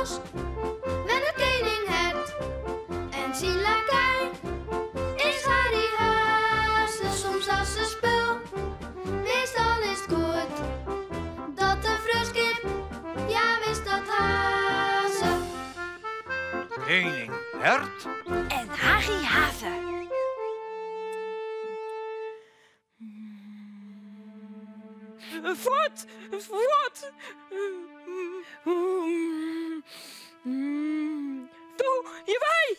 bos met een koninghert en zijn lakij is Harry Haase. Soms als een spul, meestal is het goed dat de fruskip, ja wist dat Haase. Koninghert en Harry Haase. Wat? Wat? Doe, je wij.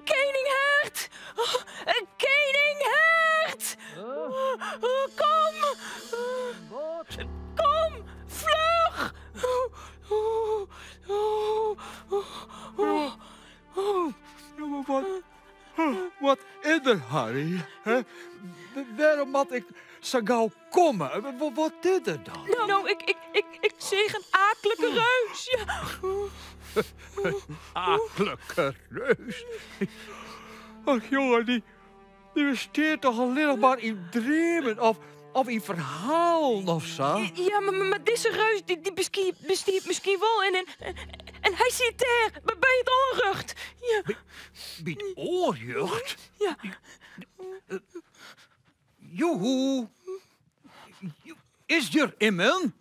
Koninghert! Koninghert! Kom! Kom, vlug! Wat is er, Harry? Hè? Waarom moet ik zo gauw komen? Wat is er dan? Nou, ik zeg een akelige reus. Ja. Akelige reus. Ach jongen, die besteedt toch alleen maar in dromen of in verhalen of zo? Ja, maar deze reus die bestiert misschien wel en hij zit daar bij het onrucht. Ja. Bij het oorjucht? Ja. Joehoe. Is er iemand?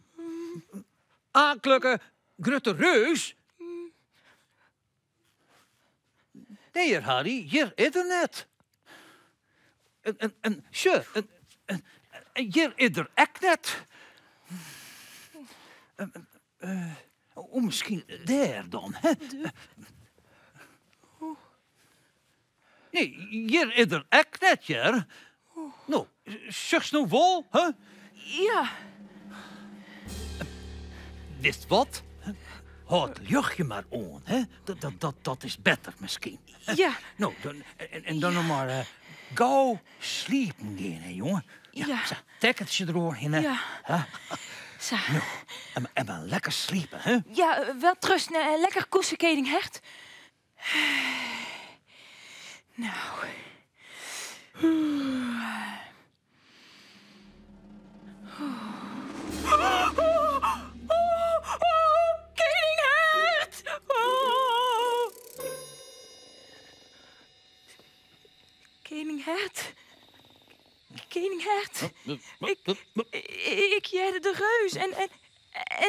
Akelige grote reus? Nee, Harry, hier is er net. En hier is er echt net. Misschien daar dan, hè? Nee, hier is er echt net, ja. Nou, zucht nou vol, hè? Ja. Wist wat? Houd het luchtje maar aan, hè? Dat is beter misschien. Ja. Nou, dan nog maar gauw sliepen gaan, hè, jongen. Ja. Zo, dekentje eroverheen, hè. Ja. Huh? Zo. Nou, en maar lekker sliepen, hè? Ja, wel trust en lekker kussen, Koninghert. Nou. Koninghert! Koninghert? Koninghert? Ik jerde de reus en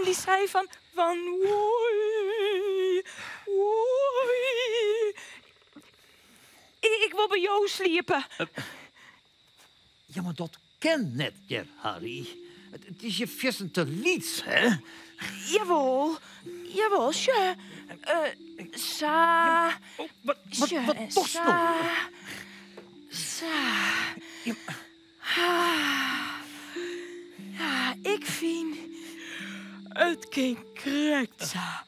die zei van woei, woei. Ik wil bij jou sliepen. Ja, maar dat ken net, je, Harry. Het is je vissen te liets, hè? Jawel, sja. Sa. Wat kost Sa. nou? Sa. Ja, ik vind het geen correct sa.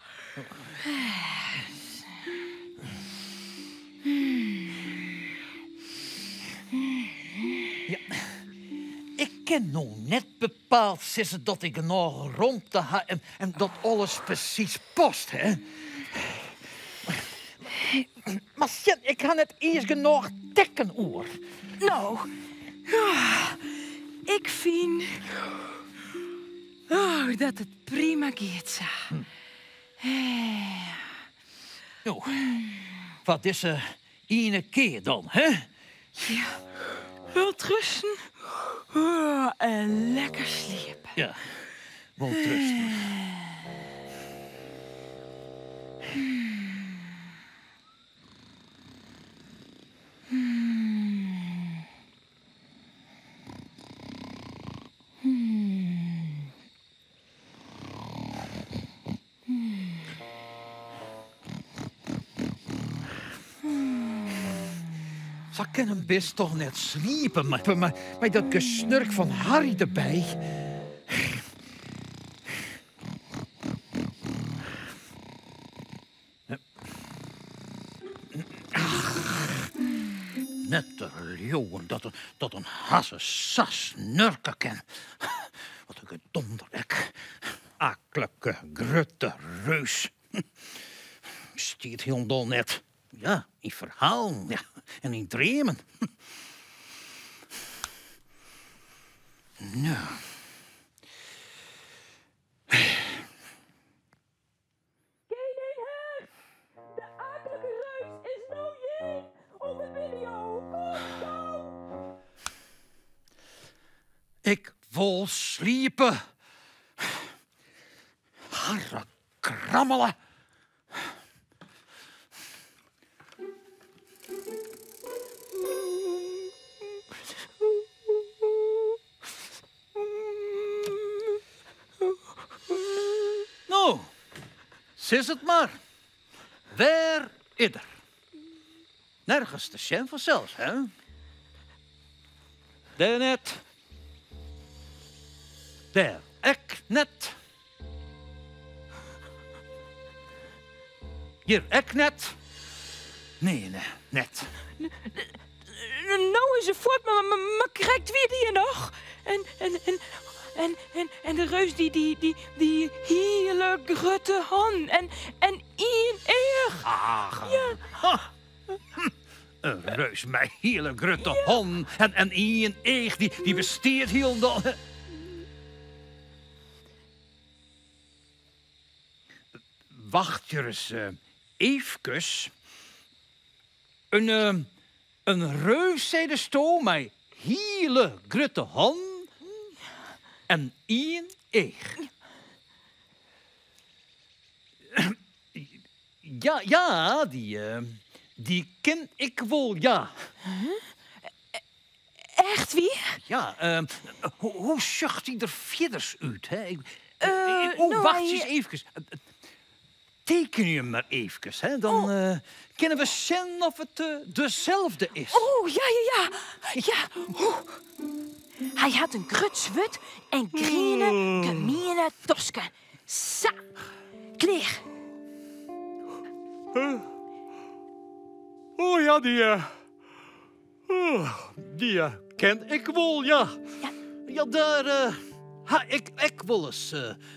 Ja, ik ken nou net bepaald, sissen, dat ik nog rond te ha en dat alles precies past, hè? Maar shit, ik ga net eerst genoeg dekken oor. Nou, ja, ik vind dat het prima gaat, sa. Nou, wat is er ene keer dan, hè? Ja, wel rusten en lekker sliepen. Ja, wel rusten. Ze kunnen best toch net sliepen, maar dat gesnurk van Harry erbij. Net de leeuwen dat een hasse sas nurken kan. Wat een gedonderek. Akelige, grutte reus. Stiert heel dol net. Ja, in verhaal, ja, en in dromen. Nou. Koning Hert, de akelige reus is nou hier. Op de video, kom nou. Ik wil sliepen. Harre krammelen. Nou, zis het maar. Waar is er? Nergens te zien vanzelfs, hè? Daar net. Daar ek net. Hier ek net. Nee, net. Nou is het voort, maar krijgt wie die nog? En de reus die hele grote hond en één eer. Ach, Ja. ha. Een reus met hele grote hond en één eeg die besteedt heel dan. Wacht je eens even. Een reus, zei de stoom, met hele grote hond en één eeg. Ja, die ken ik wel, ja. Echt wie? Ja, hoe zag hij er verder uit, hè? Nou, wacht hij- eens even. Teken je hem maar even, hè? Dan kunnen we zien of het dezelfde is. Oh, ja. Oeh. Hij had een grut zwut en groene, gemene tosken. Sa, kleer. Oh ja, die ken ik wel, ja. Ja, daar ha ik wel eens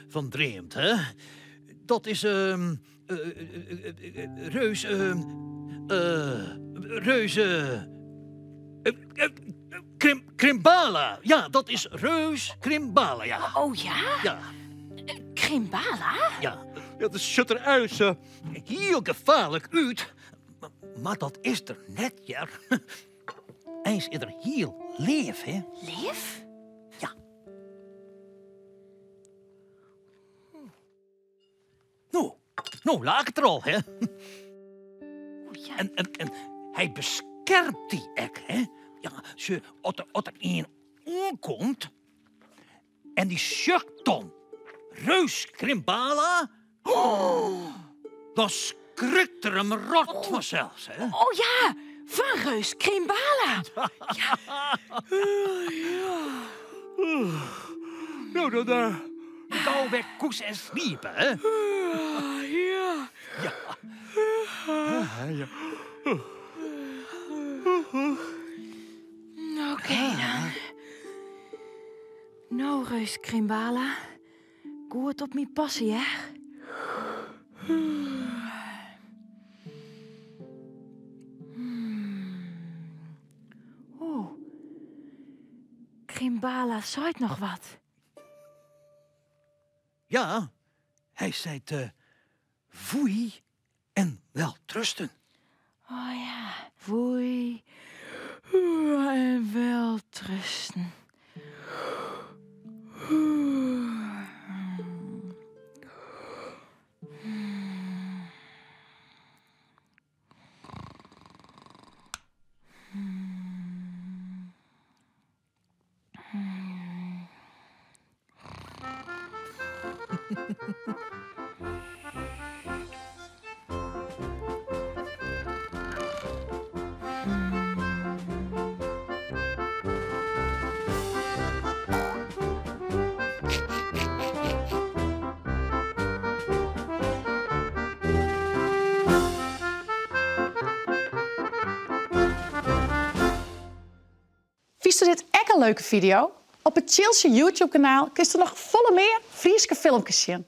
van dreamd, hè. Dat is reus, Krimbala. Ja, dat is reus Krimbala, ja. Oh ja? Ja. Krimbala? Ja, dat ziet eruit heel gevaarlijk uit. Maar dat is er net, ja. Hij is er heel leef, hè. Leef? Ja. Nou, laat het er al, hè. Oh, ja. En hij beschermt die ek, hè. Ja, als er een aankomt en die schukt dan reus Krimbala, dan schrikt er hem rot vanzelfs, hè. Oh ja, van reus Krimbala. Nou, dan gauw weg koes en sliepen, hè. Ja. Oké dan. Nou, reus Krimbala. Goed op mijn passie, hè? Oh. Krimbala zei nog wat. Ja, hij zei foei en weltrusten. Oh ja. Foei. En weltrusten. Vist u dit echt een leuke video? Op het Chilse YouTube-kanaal kun je nog volle meer Frieske filmpjes zien.